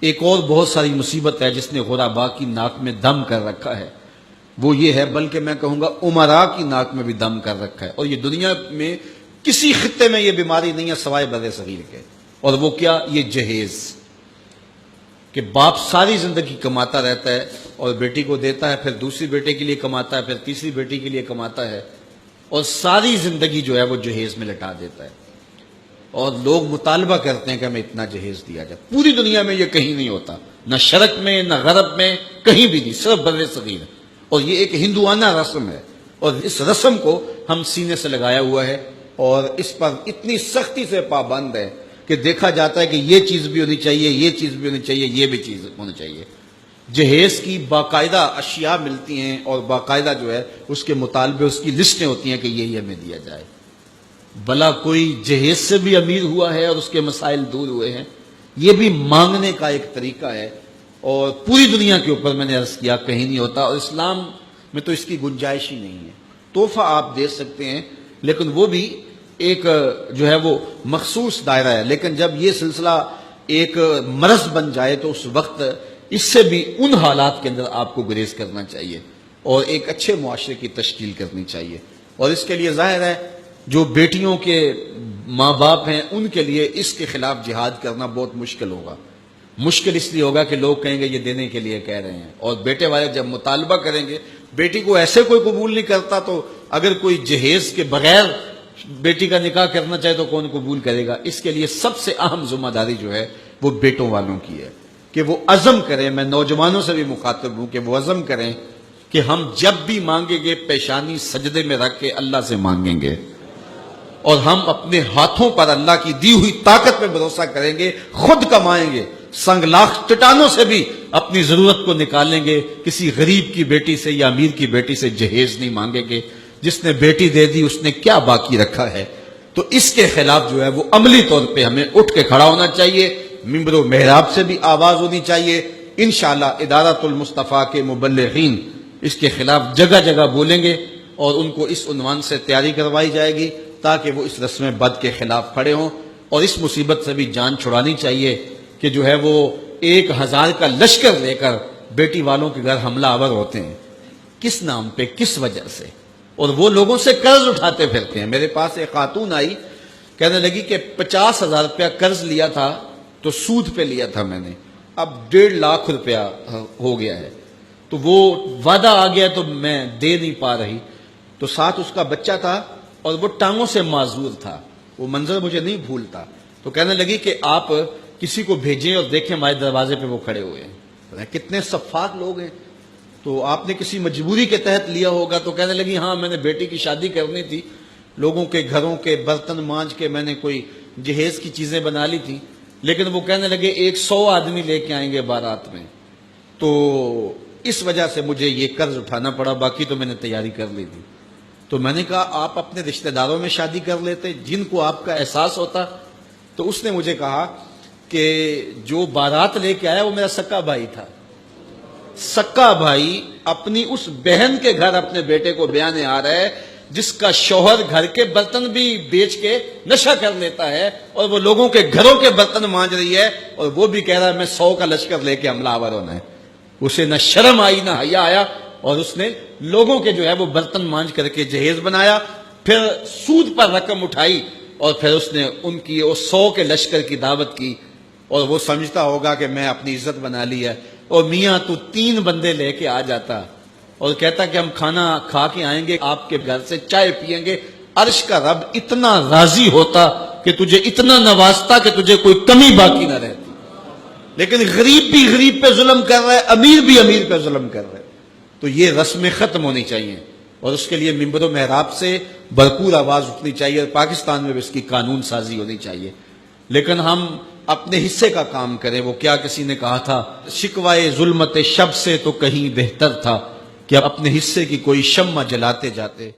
ایک اور بہت ساری مصیبت ہے جس نے غربا کی ناک میں دم کر رکھا ہے، وہ یہ ہے، بلکہ میں کہوں گا امراء کی ناک میں بھی دم کر رکھا ہے، اور یہ دنیا میں کسی خطے میں یہ بیماری نہیں ہے سوائے بر صغیر کے۔ اور وہ کیا؟ یہ جہیز، کہ باپ ساری زندگی کماتا رہتا ہے اور بیٹی کو دیتا ہے، پھر دوسری بیٹے کے لیے کماتا ہے، پھر تیسری بیٹی کے لیے کماتا ہے، اور ساری زندگی جو ہے وہ جہیز میں لٹا دیتا ہے، اور لوگ مطالبہ کرتے ہیں کہ ہمیں اتنا جہیز دیا جائے۔ پوری دنیا میں یہ کہیں نہیں ہوتا، نہ شرق میں نہ غرب میں، کہیں بھی نہیں، صرف بر صغیر۔ اور یہ ایک ہندوانہ رسم ہے، اور اس رسم کو ہم سینے سے لگایا ہوا ہے، اور اس پر اتنی سختی سے پابند ہے کہ دیکھا جاتا ہے کہ یہ چیز بھی ہونی چاہیے، یہ چیز بھی ہونی چاہیے، یہ بھی چیز ہونی چاہیے۔ جہیز کی باقاعدہ اشیاء ملتی ہیں، اور باقاعدہ جو ہے اس کے مطالبے، اس کی لسٹیں ہوتی ہیں کہ یہ ہمیں دیا جائے۔ بھلا کوئی جہیز سے بھی امیر ہوا ہے اور اس کے مسائل دور ہوئے ہیں؟ یہ بھی مانگنے کا ایک طریقہ ہے، اور پوری دنیا کے اوپر میں نے عرض کیا کہیں نہیں ہوتا، اور اسلام میں تو اس کی گنجائش ہی نہیں ہے۔ تحفہ آپ دے سکتے ہیں، لیکن وہ بھی ایک جو ہے وہ مخصوص دائرہ ہے، لیکن جب یہ سلسلہ ایک مرض بن جائے تو اس وقت اس سے بھی ان حالات کے اندر آپ کو گریز کرنا چاہیے، اور ایک اچھے معاشرے کی تشکیل کرنی چاہیے۔ اور اس کے لیے ظاہر ہے جو بیٹیوں کے ماں باپ ہیں ان کے لیے اس کے خلاف جہاد کرنا بہت مشکل ہوگا۔ مشکل اس لیے ہوگا کہ لوگ کہیں گے یہ دینے کے لیے کہہ رہے ہیں، اور بیٹے والے جب مطالبہ کریں گے، بیٹی کو ایسے کوئی قبول نہیں کرتا، تو اگر کوئی جہیز کے بغیر بیٹی کا نکاح کرنا چاہے تو کون قبول کرے گا؟ اس کے لیے سب سے اہم ذمہ داری جو ہے وہ بیٹوں والوں کی ہے کہ وہ عزم کریں۔ میں نوجوانوں سے بھی مخاطب ہوں کہ وہ عزم کریں کہ ہم جب بھی مانگیں گے پیشانی سجدے میں رکھ کے اللہ سے مانگیں گے، اور ہم اپنے ہاتھوں پر اللہ کی دی ہوئی طاقت پہ بھروسہ کریں گے، خود کمائیں گے، سنگ لاکھ چٹانوں سے بھی اپنی ضرورت کو نکالیں گے، کسی غریب کی بیٹی سے یا امیر کی بیٹی سے جہیز نہیں مانگیں گے۔ جس نے بیٹی دے دی اس نے کیا باقی رکھا ہے؟ تو اس کے خلاف جو ہے وہ عملی طور پہ ہمیں اٹھ کے کھڑا ہونا چاہیے، ممبر و محراب سے بھی آواز ہونی چاہیے۔ انشاءاللہ ادارۃ المصطفیٰ کے مبلغین اس کے خلاف جگہ جگہ بولیں گے، اور ان کو اس عنوان سے تیاری کروائی جائے گی تاکہ وہ اس رسم بد کے خلاف کھڑے ہوں، اور اس مصیبت سے بھی جان چھڑانی چاہیے کہ جو ہے وہ 1000 کا لشکر لے کر بیٹی والوں کے گھر حملہ آور ہوتے ہیں۔ کس نام پہ، کس وجہ سے؟ اور وہ لوگوں سے قرض اٹھاتے پھرتے ہیں۔ میرے پاس ایک خاتون آئی، کہنے لگی کہ 50,000 روپیہ قرض لیا تھا تو سود پہ لیا تھا میں نے، اب 1.5 لاکھ روپیہ ہو گیا ہے، تو وہ وعدہ آ گیا تو میں دے نہیں پا رہی۔ تو ساتھ اس کا بچہ تھا اور وہ ٹانگوں سے معذور تھا، وہ منظر مجھے نہیں بھولتا۔ تو کہنے لگی کہ آپ کسی کو بھیجیں اور دیکھیں ہمارے دروازے پہ وہ کھڑے ہوئے ہیں، کتنے شفاق لوگ ہیں، تو آپ نے کسی مجبوری کے تحت لیا ہوگا۔ تو کہنے لگی ہاں میں نے بیٹی کی شادی کرنی تھی، لوگوں کے گھروں کے برتن مانج کے میں نے کوئی جہیز کی چیزیں بنا لی تھی، لیکن وہ کہنے لگے 100 آدمی لے کے آئیں گے بارات میں، تو اس وجہ سے مجھے یہ قرض اٹھانا پڑا، باقی تو میں نے تیاری کر لی تھی۔ تو میں نے کہا آپ اپنے رشتہ داروں میں شادی کر لیتے جن کو آپ کا احساس ہوتا۔ تو اس نے مجھے کہا کہ جو بارات لے کے آیا وہ میرا سکا بھائی تھا، سکا بھائی اپنی اس بہن کے گھر اپنے بیٹے کو بیانے آ رہا ہے جس کا شوہر گھر کے برتن بھی بیچ کے نشہ کر لیتا ہے، اور وہ لوگوں کے گھروں کے برتن مانج رہی ہے، اور وہ بھی کہہ رہا ہے میں 100 کا لشکر لے کے حملہ آور ہونا ہے۔ اسے نہ شرم آئی نہ حیا آیا، اور اس نے لوگوں کے جو ہے وہ برتن مانج کر کے جہیز بنایا، پھر سود پر رقم اٹھائی، اور پھر اس نے ان کی 100 کے لشکر کی دعوت کی، اور وہ سمجھتا ہوگا کہ میں اپنی عزت بنا لی ہے۔ اور میاں تو 3 بندے لے کے آ جاتا اور کہتا کہ ہم کھانا کھا کے آئیں گے، آپ کے گھر سے چائے پیئیں گے، عرش کا رب اتنا راضی ہوتا کہ تجھے اتنا نوازتا کہ تجھے کوئی کمی باقی نہ رہتی۔ لیکن غریب بھی غریب پہ ظلم کر رہا ہے، امیر بھی امیر پہ ظلم کر رہا ہے۔ تو یہ رسمیں ختم ہونی چاہیے، اور اس کے لیے ممبر و محراب سے بھرپور آواز اٹھنی چاہیے، اور پاکستان میں بھی اس کی قانون سازی ہونی چاہیے۔ لیکن ہم اپنے حصے کا کام کریں۔ وہ کیا کسی نے کہا تھا، شکوائے ظلمت شب سے تو کہیں بہتر تھا کہ اپنے حصے کی کوئی شمع جلاتے جاتے۔